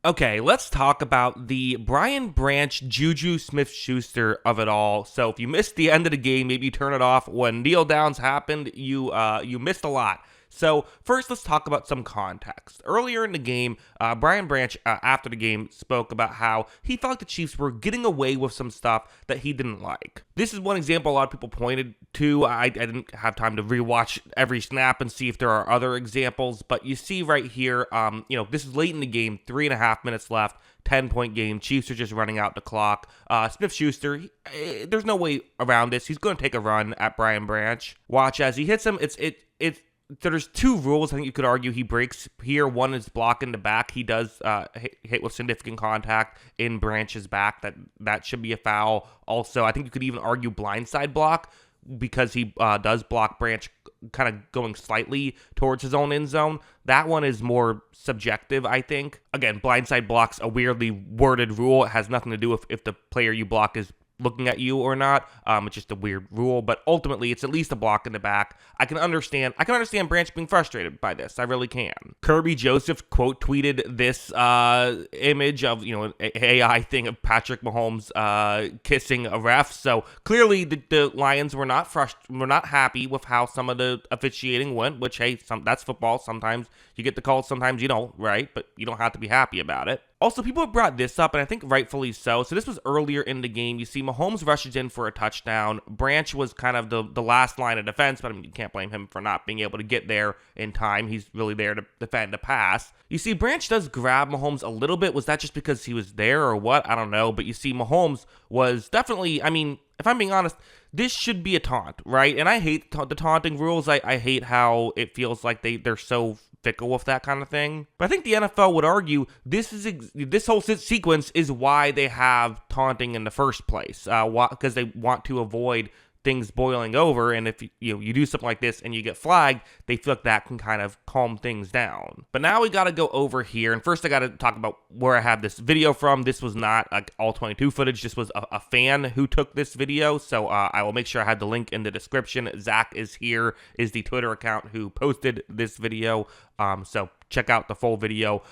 Okay, let's talk about the Brian Branch, JuJu Smith-Schuster of it all. So if you missed the end of the game, maybe you turn it off. When kneel downs happened, you missed a lot. So first, let's talk about some context. Earlier in the game, Brian Branch, after the game, spoke about how he felt the Chiefs were getting away with some stuff that he didn't like. This is one example a lot of people pointed to. I didn't have time to rewatch every snap and see if there are other examples, but you see right here, this is late in the game, 3.5 minutes left. 10-point game. Chiefs are just running out the clock. Smith-Schuster, there's no way around this. He's going to take a run at Brian Branch. Watch as he hits him. So there's two rules I think you could argue he breaks here. One is block in the back. He does hit with significant contact in Branch's back. That should be a foul. Also, I think you could even argue blindside block because he does block Branch kind of going slightly towards his own end zone. That one is more subjective, I think. Again, blindside block's a weirdly worded rule. It has nothing to do with if the player you block is looking at you or not. It's just a weird rule, but ultimately it's at least a block in the back. I can understand Branch being frustrated by this. I really can. Kirby Joseph quote tweeted this image of, an AI thing of Patrick Mahomes kissing a ref. So clearly the Lions were not happy with how some of the officiating went, which, hey, that's football. Sometimes you get the calls, sometimes you don't, right? But you don't have to be happy about it. Also, people have brought this up, and I think rightfully so. So this was earlier in the game. You see Mahomes rushes in for a touchdown. Branch was kind of the last line of defense, but I mean, you can't blame him for not being able to get there in time. He's really there to defend the pass. You see Branch does grab Mahomes a little bit. Was that just because he was there or what? I don't know. But you see Mahomes was definitely, I mean, if I'm being honest, this should be a taunt, right? And I hate the taunting rules. I hate how it feels like they're so fickle with that kind of thing. But I think the NFL would argue this whole sequence is why they have taunting in the first place, because they want to avoid things boiling over, and if you do something like this and you get flagged, they feel like that can kind of calm things down. But now we got to go over here, and first I got to talk about where I have this video from. This was not like all 22 footage. This was a fan who took this video, so I will make sure I have the link in the description. Zach is here, is the Twitter account who posted this video, so check out the full video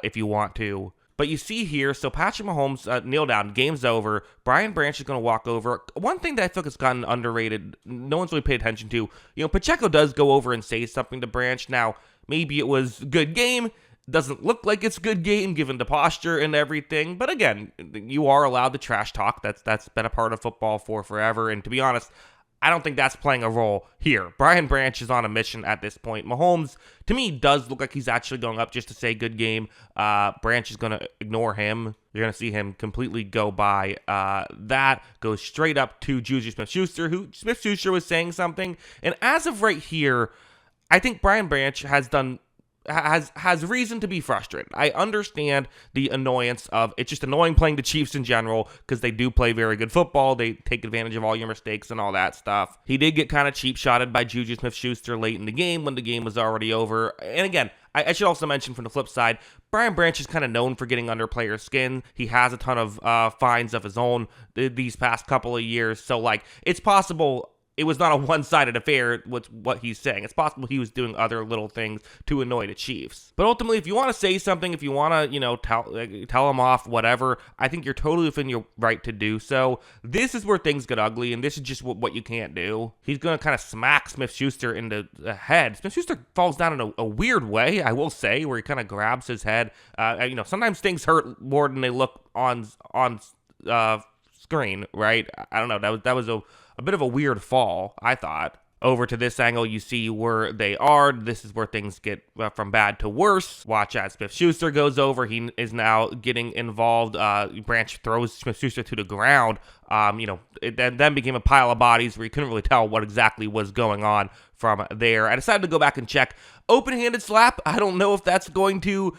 if you want to. But you see here, so Patrick Mahomes kneel down, game's over. Brian Branch is going to walk over. One thing that I feel like has gotten underrated, no one's really paid attention to, Pacheco does go over and say something to Branch. Now, maybe it was good game. Doesn't look like it's good game given the posture and everything. But again, you are allowed to trash talk. That's been a part of football for forever. And to be honest, I don't think that's playing a role here. Brian Branch is on a mission at this point. Mahomes, to me, does look like he's actually going up just to say good game. Branch is going to ignore him. You're going to see him completely go by that. Goes straight up to JuJu Smith-Schuster, who Smith-Schuster was saying something. And as of right here, I think Brian Branch has reason to be frustrated. I understand the annoyance of it's just annoying playing the Chiefs in general because they do play very good football. They take advantage of all your mistakes and all that stuff. He did get kind of cheap shotted by JuJu Smith-Schuster late in the game when the game was already over. And again, I should also mention from the flip side, Brian Branch is kind of known for getting under players' skin. He has a ton of fines of his own these past couple of years. So, it's possible it was not a one-sided affair with what he's saying. It's possible he was doing other little things to annoy the Chiefs. But ultimately, if you want to say something, if you want to, tell him off, whatever, I think you're totally within your right to do so. This is where things get ugly, and this is just what you can't do. He's going to kind of smack Smith-Schuster in the head. Smith-Schuster falls down in a weird way, I will say, where he kind of grabs his head. Sometimes things hurt more than they look on screen, right? I don't know. That was a bit of a weird fall, I thought. Over to this angle, you see where they are. This is where things get from bad to worse. Watch as Smith-Schuster goes over. He is now getting involved. Branch throws Smith-Schuster to the ground. It then became a pile of bodies where you couldn't really tell what exactly was going on from there. I decided to go back and check. Open-handed slap, I don't know if that's going to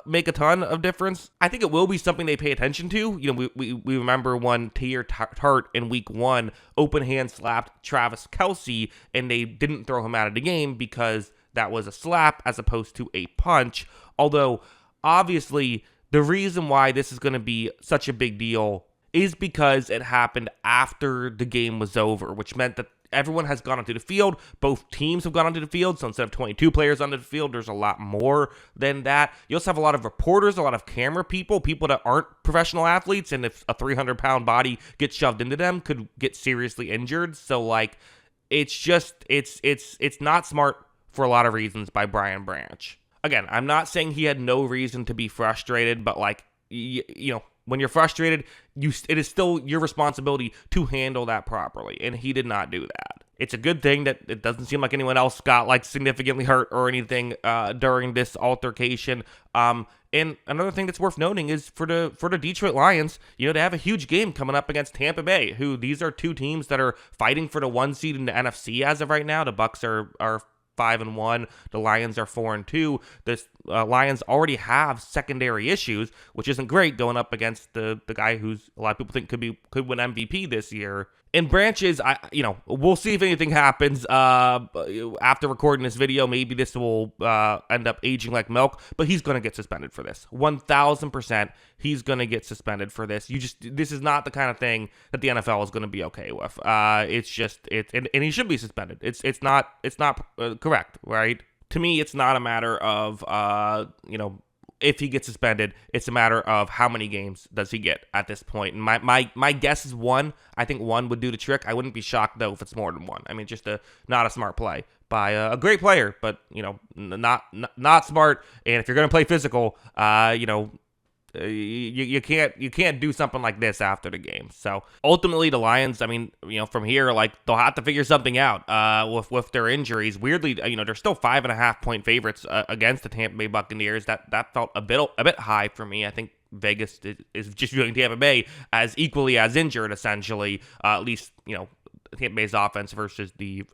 make a ton of difference. I think it will be something they pay attention to. We remember when Tahir Tart in week 1 open hand slapped Travis Kelce, and they didn't throw him out of the game because that was a slap as opposed to a punch. Although, obviously, the reason why this is going to be such a big deal is because it happened after the game was over, which meant that everyone has gone onto the field. Both teams have gone onto the field. So instead of 22 players onto the field, there's a lot more than that. You also have a lot of reporters, a lot of camera people that aren't professional athletes. And if a 300-pound body gets shoved into them, could get seriously injured. So like, it's just, it's not smart for a lot of reasons by Brian Branch. Again, I'm not saying he had no reason to be frustrated, but like, you know, when you're frustrated, it is still your responsibility to handle that properly, and he did not do that. It's a good thing that it doesn't seem like anyone else got like significantly hurt or anything during this altercation. And another thing that's worth noting is for the Detroit Lions, you know, they have a huge game coming up against Tampa Bay, who these are two teams that are fighting for the 1 seed in the NFC as of right now. The Bucs are 5-1. The Lions are 4-2. The Lions already have secondary issues, which isn't great going up against the guy who's a lot of people think could win MVP this year. And Branches, we'll see if anything happens after recording this video. Maybe this will end up aging like milk, but he's going to get suspended for this. 1,000%, he's going to get suspended for this. This is not the kind of thing that the NFL is going to be okay with. And he should be suspended. It's not correct, right? To me, it's not a matter of if he gets suspended, it's a matter of how many games does he get at this point. And my guess is 1. I think 1 would do the trick. I wouldn't be shocked, though, if it's more than 1. I mean, just not a smart play by a great player, but, not smart. And if you're going to play physical, you can't do something like this after the game. So ultimately, the Lions, I mean, from here, like, they'll have to figure something out with their injuries. Weirdly, they're still 5.5-point favorites against the Tampa Bay Buccaneers. That felt a bit high for me. I think Vegas is just viewing Tampa Bay as equally as injured, essentially. At least Tampa Bay's offense versus the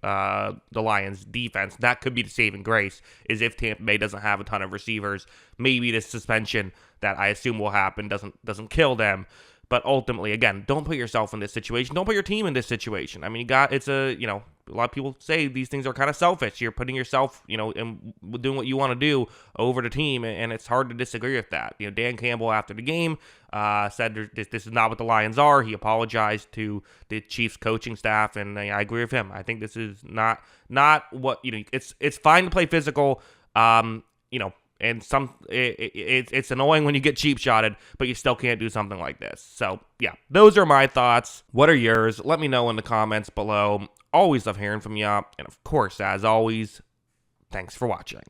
Lions' defense. That could be the saving grace, is if Tampa Bay doesn't have a ton of receivers. Maybe this suspension that I assume will happen doesn't kill them. But ultimately, again, don't put yourself in this situation. Don't put your team in this situation. I mean, a lot of people say these things are kind of selfish. You're putting yourself, and doing what you want to do over the team, and it's hard to disagree with that. Dan Campbell after the game said this is not what the Lions are. He apologized to the Chiefs coaching staff, and I agree with him. I think this is not what it's fine to play physical, and it's annoying when you get cheap shotted, but you still can't do something like this. So yeah, those are my thoughts. What are yours? Let me know in the comments below. Always love hearing from you. And of course, as always, thanks for watching.